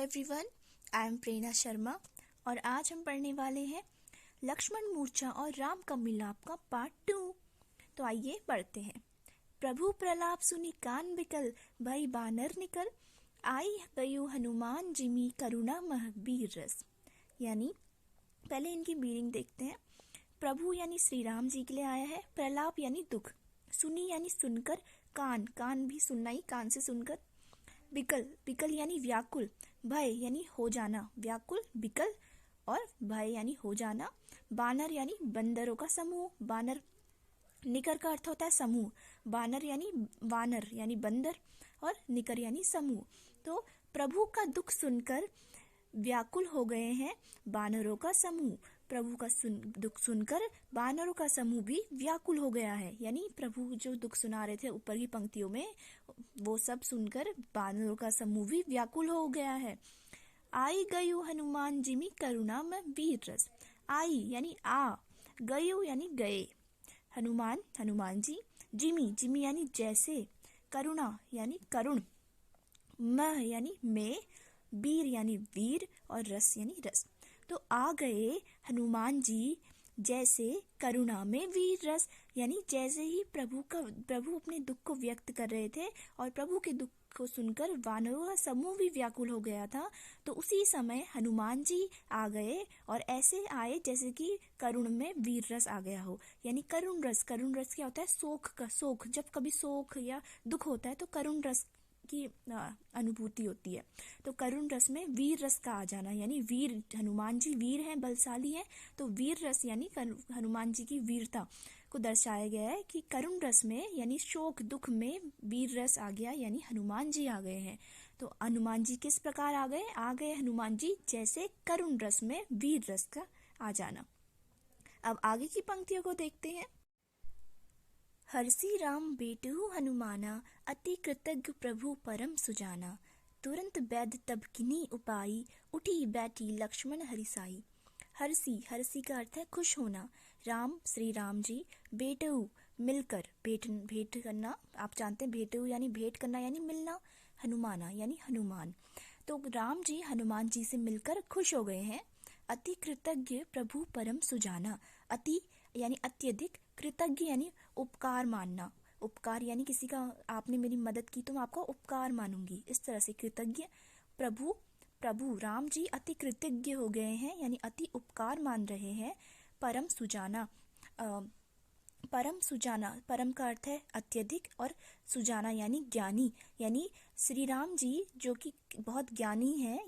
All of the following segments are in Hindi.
एवरीवन, आई एम प्रेरणा शर्मा और आज हम पढ़ने वाले हैं लक्ष्मण मूर्छा और राम का मिलाप का पार्ट 2। तो आइए पढ़ते हैं। प्रभु प्रलाप सुनी कान बिकल, भई बानर निकल, आई गयो हनुमान जिमी करुणा महावीर रस। यानी पहले इनकी मीनिंग देखते हैं। प्रभु यानी श्री राम जी के लिए आया है, प्रलाप यानी दुख, सुनी यानी सुनकर, कान कान भी सुनना ही, कान से सुनकर, बिकल बिकल यानी व्याकुल, भय यानी हो जाना, व्याकुल बिकल और भय यानी हो जाना, बानर यानी बंदरों का समूह, बानर निकर का अर्थ होता है समूह, बानर यानी वानर यानी बंदर और निकर यानी समूह। तो प्रभु का दुख सुनकर व्याकुल हो गए हैं बानरों का समूह, प्रभु का दुख सुनकर बानरों का समूह भी व्याकुल हो गया है। यानी प्रभु जो दुख सुना रहे थे ऊपर की पंक्तियों में, वो सब सुनकर बानरों का समूह भी व्याकुल हो गया है। आई गयो हनुमान जिमी करुणा में वीर रस। आई यानी आ, गयो यानी गए, हनुमान जी, जिमी जिमी यानी जैसे, करुणा यानी करुण, मह यानी में, वीर यानी वीर और रस यानी रस। तो आ गए हनुमान जी जैसे करुणा में वीर रस, यानी जैसे ही प्रभु अपने दुख को व्यक्त कर रहे थे और प्रभु के दुख को सुनकर वानरों का समूह भी व्याकुल हो गया था, तो उसी समय हनुमान जी आ गए और ऐसे आए जैसे कि करुण में वीर रस आ गया हो। यानी करुण रस क्या होता है? शोक, जब कभी शोक या दुख होता है तो करुण रस की अनुभूति होती है। तो करुण रस में वीर रस का आ जाना, यानी वीर, हनुमान जी वीर हैं, बलशाली हैं, तो वीर रस यानी हनुमान जी की वीरता को दर्शाया गया है कि करुण रस में यानी शोक दुख में वीर रस आ गया, यानी हनुमान जी आ गए हैं। तो हनुमान जी किस प्रकार आ गए हनुमान जी जैसे करुण रस में वीर रस का आ जाना। अब आगे की पंक्तियों को देखते हैं। हर्षि राम बेटहु हनुमाना, अति कृतज्ञ प्रभु परम सुजाना, तुरंत बैद तब किन्हीं उपाई, उठी बैठी लक्ष्मण हरिसाई। हर्षि का अर्थ है खुश होना, राम श्री राम जी, बेटहु मिलकर, भेंट करना, आप जानते हैं बेटहु यानी भेंट करना यानी मिलना, हनुमाना यानी हनुमान। तो राम जी हनुमान जी से मिलकर खुश हो गए हैं। अति कृतज्ञ प्रभु परम सुजाना, अति यानी अत्यधिक, कृतज्ञ यानी उपकार मानना, उपकार यानी किसी का आपने मेरी मदद की तो मैं आपका उपकार मानूंगी, इस तरह से कृतज्ञ। प्रभु राम जी अति कृतज्ञ हो गए हैं, यानी अति उपकार मान रहे हैं। परम सुजाना, परम का अर्थ है अत्यधिक और सुजाना यानी ज्ञानी, यानी श्री राम जी जो कि बहुत ज्ञानी हैं,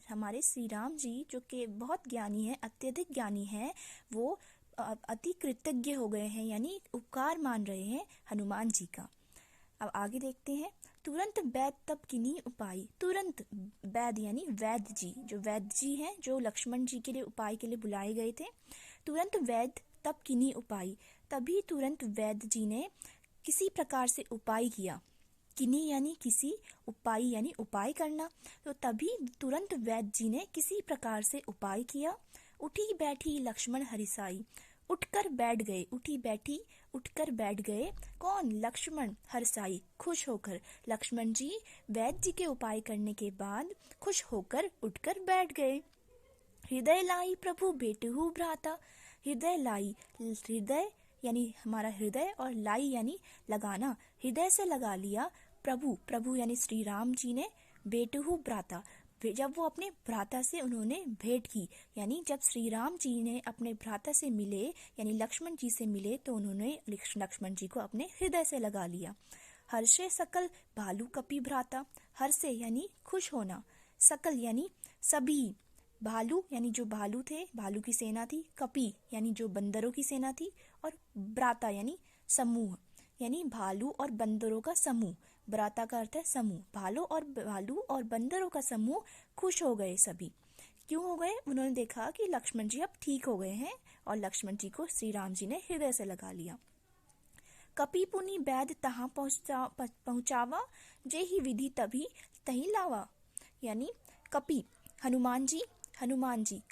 हमारे श्री राम जी जो कि बहुत ज्ञानी हैं, अत्यधिक ज्ञानी हैं, वो अति कृतज्ञ हो गए हैं, यानी उपकार मान रहे हैं हनुमान जी का। अब आगे देखते हैं। तुरंत बैद तब किन्हीं उपाय, तुरंत बैद यानी वैद्य जी, जो वैद्य जी हैं जो लक्ष्मण जी के लिए उपाय के लिए बुलाए गए थे। तुरंत वैद्य तब किन्हीं उपाय, तभी तुरंत वैद्य जी ने किसी प्रकार से उपाय किया, किन्हीं यानी किसी, उपाय यानी उपाय करना, तो तभी तुरंत वैद्य जी ने किसी प्रकार से उपाय किया। उठी बैठी लक्ष्मण हरिसाई, उठकर बैठ गए, उठी बैठी उठकर बैठ गए, कौन? लक्ष्मण, हरसाई खुश होकर, लक्ष्मण जी वैद्य जी के उपाय करने के बाद खुश होकर उठकर बैठ गए। हृदय लाई प्रभु बेटहु भ्राता, हृदय लाई, हृदय यानी हमारा हृदय और लाई यानी लगाना, हृदय से लगा लिया प्रभु यानी श्री राम जी ने, बेटहु भ्राता, जब वो अपने भ्राता से उन्होंने भेंट की, यानी जब श्री राम जी ने अपने भ्राता से मिले यानी लक्ष्मण जी से मिले तो उन्होंने लक्ष्मण जी को अपने हृदय से लगा लिया। हर्षे सकल भालू कपि भ्राता, हर्षे यानी खुश होना, सकल यानी सभी, भालू यानी जो भालू थे, भालू की सेना थी, कपि यानी जो बंदरों की सेना थी, और भ्राता यानी समूह, यानी भालू और बंदरों का समूह, भ्राता का अर्थ है समूह, भालू और बंदरों का समूह खुश हो गए सभी। क्यों हो गए? उन्होंने देखा कि लक्ष्मण जी अब ठीक हो गए हैं और लक्ष्मण जी को श्री राम जी ने हृदय से लगा लिया। कपि पुनि बैद तहाँ पहुँचावा, जे ही विधि तभी तही लावा, यानी कपि हनुमान जी,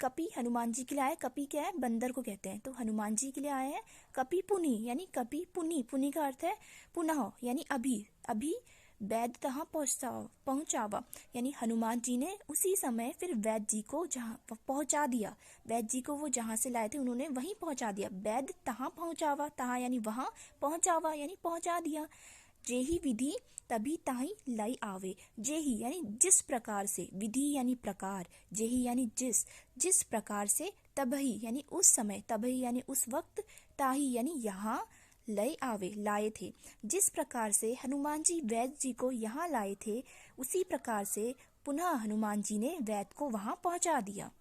कपि हनुमान जी के लिए आए, कपि क्या है? बंदर को कहते हैं, तो हनुमान जी के लिए आए हैं। कपि पुनि यानी कपि पुनि का अर्थ है पुनः, यानी अभी वैद्य तहाँ पहुँचावा, यानी हनुमान जी ने उसी समय फिर वैद्य जी को जहाँ पहुँचा दिया। वैद्य जी को वो जहाँ से लाए थे उन्होंने वहीं पहुँचा दिया। वैद्य तहाँ पहुँचावा, तहाँ यानी वहाँ, पहुँचावा यानी पहुँचा दिया। जेही विधि तभी ताही लाई आवे। जेही यानी जिस प्रकार से, विधि यानी प्रकार, जेही यानी जिस प्रकार से, तबही यानी उस समय, तबही यानी उस वक्त, ताही यानी यहाँ, लय आवे लाए थे। जिस प्रकार से हनुमान जी वैद्य जी को यहाँ लाए थे, उसी प्रकार से पुनः हनुमान जी ने वैद्य को वहाँ पहुँचा दिया।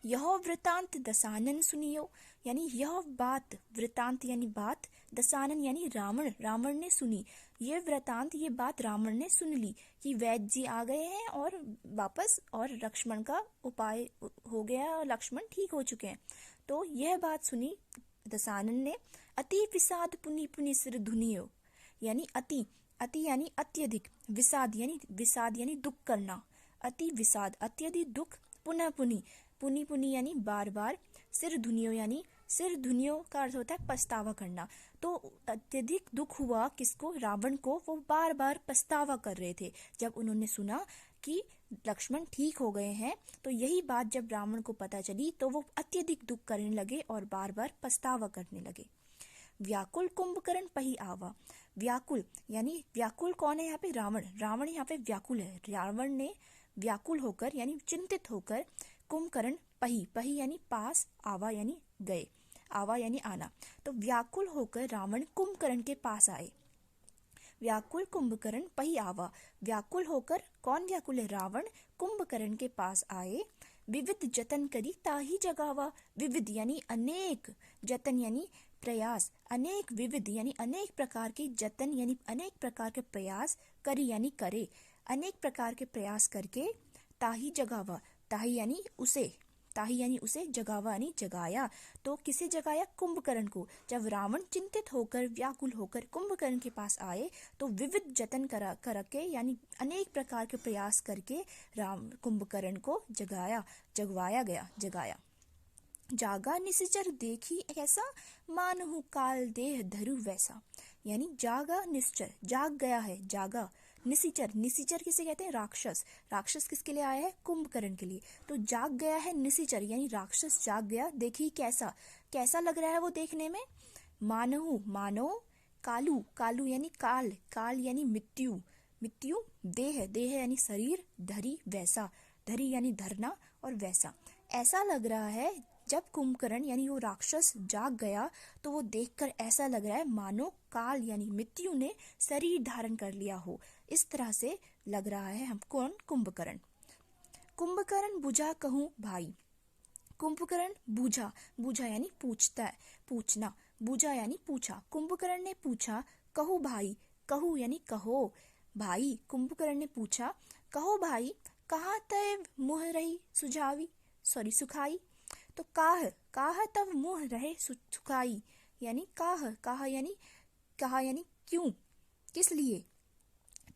यह वृतांत दसानन सुनियो, यानी यह बात, वृतांत यानी बात, दसानन यानी रावण ने सुनी। ये वृतांत, ये बात रावण ने सुन ली कि वैद्य जी आ गए हैं और वापस, और लक्ष्मण का उपाय हो गया और लक्ष्मण ठीक हो चुके हैं। तो यह बात सुनी दसानन ने। अति विषाद पुनि पुनि सिर धुनियो, यानी अति यानी अत्यधिक, विषाद यानी दुख करना, अति विषाद अत्यधिक दुख, पुनः पुनि यानी बार बार, सिर धुनियो यानी सिर धुनियो का अर्थ होता है पछतावा करना। तो अत्यधिक दुख हुआ किसको, रावण को। वो बार बार पछतावा कर रहे थे जब उन्होंने सुना कि लक्ष्मण ठीक हो गए हैं। तो यही बात जब रावण को पता चली तो वो अत्यधिक दुख करने लगे और बार बार पछतावा करने लगे। व्याकुल कुंभकर्ण पही आवा, व्याकुल यानी व्याकुल कौन है यहाँ पे, रावण यहाँ पे व्याकुल है। रावण ने व्याकुल होकर यानी चिंतित होकर, कुंभकर्ण पही यानी पास, आवा यानी गए, आवा यानी आना। तो व्याकुल होकर रावण कुंभकर्ण के पास आए। व्याकुल कुंभकर्ण पही आवा, व्याकुल होकर, कौन व्याकुल है, रावण कुंभकर्ण के पास आए। विविध जतन करी ताही जगावा, विविध यानी अनेक, जतन यानी प्रयास, अनेक, विविध यानी अनेक प्रकार के, जतन यानी अनेक प्रकार के प्रयास, करी यानी करे, अनेक प्रकार के प्रयास करके, ताही जगावा, ताही यानी उसे, जगावा यानी जगाया। तो किसे जगाया, कुंभकर्ण को। जब रावण चिंतित होकर, व्याकुल होकर कुंभकर्ण के पास आए तो विविध जतन करके यानी अनेक प्रकार के प्रयास करके कुंभकर्ण को जगवाया गया। जागा निश्चर देखी ऐसा, मानहु काल देह धरु वैसा, यानी जागा निश्चर, जाग गया है, जागा। निशिचर किसे कहते हैं, राक्षस किसके लिए आया है, कुंभकर्ण के लिए। तो जाग गया है निशिचर यानी राक्षस जाग गया। देखी कैसा लग रहा है वो देखने में। मानो, कालू यानी काल यानी मृत्यु, देह यानी शरीर, धरी यानी धरना, और वैसा ऐसा लग रहा है। जब कुंभकर्ण यानी वो राक्षस जाग गया तो वो देखकर ऐसा लग रहा है मानो काल यानी मृत्यु ने शरीर धारण कर लिया हो। इस तरह से लग रहा है हम कौन, कुंभकर्ण बुझा कहूँ भाई, कुंभकर्ण बूझा यानी पूछना, बूझा यानी पूछा। कुंभकर्ण ने पूछा, कहू भाई, कहू यानी कहो, भाई कुंभकर्ण ने पूछा, कहो भाई, कहाँ तय मुँह रही सुखाई। तो काह तब मुँह रहे सुखाई, यानी काह यानी क्यों, किस लिए।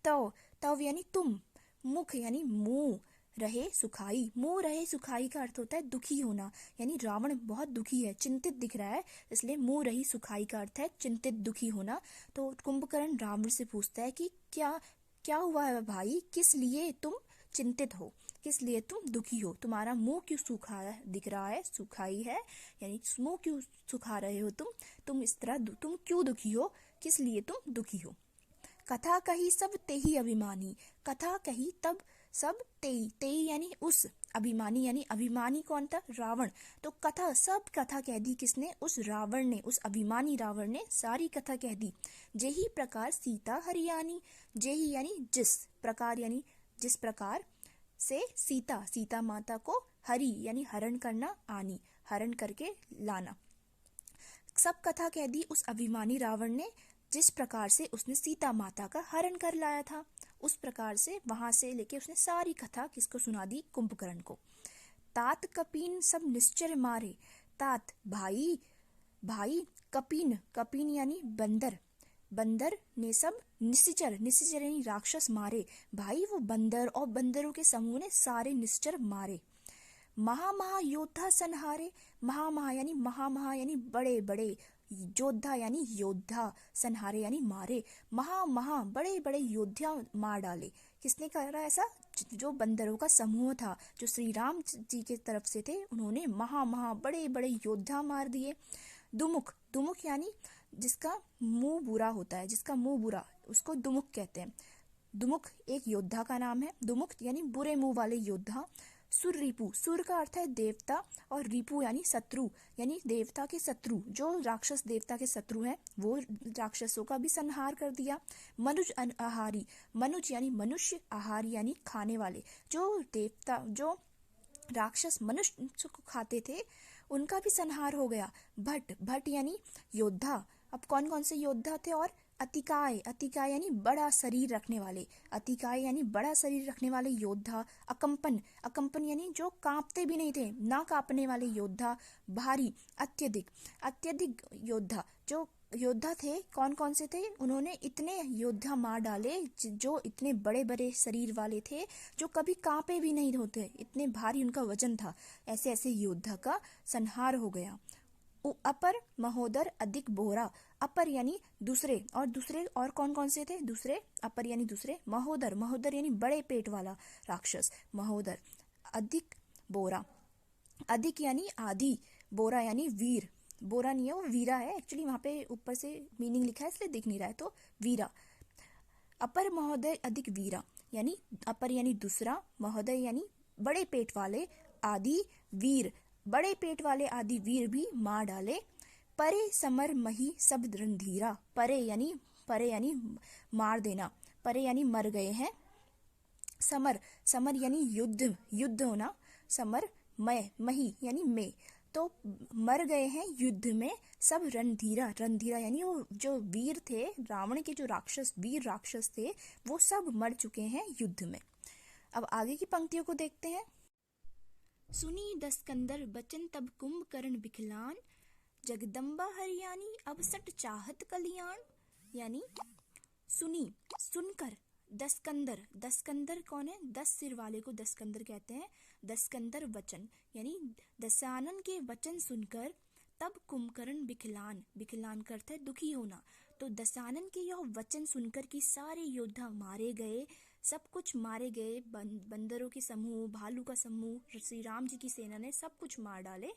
तव यानी तुम, मुख यानी मुंह, रहे सुखाई का अर्थ होता है दुखी होना, यानी रावण बहुत दुखी है, चिंतित दिख रहा है, इसलिए मुंह रही सुखाई का अर्थ है चिंतित, दुखी होना। तो कुंभकर्ण रावण से पूछता है कि क्या हुआ है भाई, किस लिए तुम चिंतित हो, किस लिए तुम दुखी हो, तुम्हारा मुंह क्यों सूखा दिख रहा है, सुखाई है यानी मुंह क्यों सुखा रहे हो तुम इस तरह, तुम क्यों दुखी हो, किस लिए तुम दुखी हो। कथा कही सब तेही अभिमानी, कथा कही तब सब तेई यानी उस, अभिमानी यानी अभिमानी कौन था, रावण। तो सब कथा कह दी किसने, उस रावण ने, उस अभिमानी रावण ने सारी कथा कह दी। जेही प्रकार सीता हरियाणी, जेही यानी जिस प्रकार, यानी जिस प्रकार से सीता माता को हरि यानी हरण करना, आनी हरण करके लाना। सब कथा कह दी उस अभिमानी रावण ने, जिस प्रकार से उसने सीता माता का हरण कर लाया था, उस प्रकार से वहां से लेके उसने सारी कथा किसको सुना दी, कुंभकर्ण को। तात कपीन सब निश्चर मारे, तात भाई, कपीन यानी बंदर ने सब निश्चर यानी राक्षस मारे, भाई वो बंदर और बंदरों के समूह ने सारे निश्चर मारे। महा योद्धा सनहारे, महा यानी बड़े बड़े योद्धा यानी योद्धा, संहारे यानी मारे, महा बड़े बड़े योद्धा मार डाले। किसने करा ऐसा? जो बंदरों का समूह था, जो श्री राम जी के तरफ से थे, उन्होंने महा बड़े बड़े योद्धा मार दिए। दुमुख, दुमुख यानी जिसका मुंह बुरा होता है, जिसका मुंह बुरा, उसको दुमुख कहते हैं। दुमुख एक योद्धा का नाम है। दुमुख यानी बुरे मुंह वाले योद्धा। सुररिपु, सुर का अर्थ है देवता, और रिपु यानी शत्रु, यानी देवता के शत्रु, जो राक्षस देवता के शत्रु हैं, वो राक्षसों का भी संहार कर दिया। मनुज आहारी, मनुज यानी मनुष्य, आहारी यानी खाने वाले, जो देवता, जो राक्षस मनुष्य को खाते थे, उनका भी संहार हो गया। भट, भट यानी योद्धा। अब कौन कौन से योद्धा थे? और अतिकाय, अतिकाय यानी बड़ा शरीर रखने वाले, अतिकाय यानी बड़ा शरीर रखने वाले योद्धा। अकंपन, अकंपन यानी जो कांपते भी नहीं थे, ना कांपने वाले योद्धा। भारी, अत्यधिक, अत्यधिक योद्धा, जो योद्धा थे कौन कौन से थे? उन्होंने इतने योद्धा मार डाले जो इतने बड़े बड़े शरीर वाले थे, जो कभी कांपे भी नहीं होते, इतने भारी उनका वजन था। ऐसे ऐसे योद्धा का संहार हो गया। अपर, महोदर, अधिक, बोरा। अपर यानी दूसरे, और दूसरे और कौन कौन से थे? दूसरे, अपर यानी दूसरे, महोदर, महोदर यानी बड़े पेट वाला राक्षस, महोदर। अधिक, बोरा, अधिक यानी आदि, बोरा यानी वीर, बोरा नहीं है वो वीरा है एक्चुअली, वहां पे ऊपर से मीनिंग लिखा है इसलिए दिख नहीं रहा है, तो वीरा। अपर, महोदय, अधिक, वीरा यानी अपर यानी दूसरा, महोदय यानी बड़े पेट वाले, आदि वीर, बड़े पेट वाले आदि वीर भी मार डाले। परे, समर, मही, सब रणधीरा। परे यानी मार देना, परे यानी मर गए हैं। समर, समर यानी युद्ध, युद्ध होना। समर, मही यानी में, तो मर गए हैं युद्ध में सब रणधीरा, रणधीरा यानी वो जो वीर थे, रावण के जो राक्षस, वीर राक्षस थे, वो सब मर चुके हैं युद्ध में। अब आगे की पंक्तियों को देखते हैं। सुनी दस्कंदर बचन तब कुंभकर्ण बिखलान, जगदम्बा हरियाणी अब सट चाहत कल्याण। यानी सुनी, सुनकर, दस्कंदर, दस्कंदर कौन है? 10 सिर वाले को दस्कंदर कहते हैं। दस्कंदर वचन यानी दशानन के वचन सुनकर, तब कुंभकर्ण बिखलान, बिखलान करता है दुखी होना, तो दशानन के यह वचन सुनकर कि सारे योद्धा मारे गए, सब कुछ मारे गए, बंदरों के समूह, भालू का समूह, श्री राम जी की सेना ने सब कुछ मार डाले,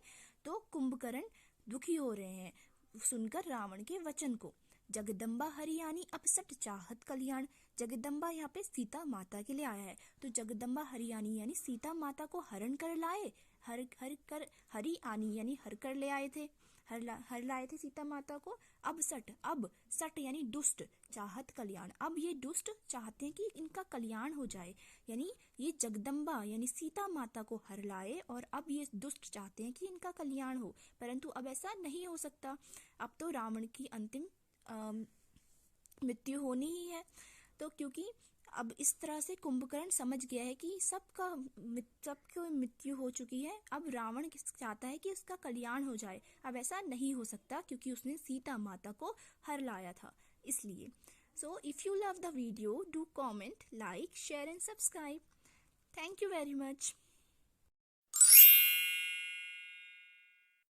तो कुंभकर्ण दुखी हो रहे हैं सुनकर रावण के वचन को। जगदम्बा हरियाणी अपसट चाहत कल्याण, जगदम्बा यहाँ पे सीता माता के लिए आया है, तो जगदम्बा हरियाणी यानी सीता माता को हरण कर लाए, हरि आनी यानी हर कर ले आए थे, हर लाए थे सीता माता को। अब सट यानी दुष्ट, चाहत कल्याण, अब ये दुष्ट चाहते हैं कि इनका कल्याण हो जाए, यानी ये जगदम्बा यानी सीता माता को हर लाए, और अब ये दुष्ट चाहते हैं कि इनका कल्याण हो, परंतु अब ऐसा नहीं हो सकता, अब तो रावण की अंतिम मृत्यु होनी ही है। तो क्योंकि अब इस तरह से कुंभकर्ण समझ गया है कि सबको मृत्यु हो चुकी है, अब रावण चाहता है कि उसका कल्याण हो जाए, अब ऐसा नहीं हो सकता क्योंकि उसने सीता माता को हर लाया था, इसलिए। So if you love the video, do comment, like, share and subscribe. Thank you very much.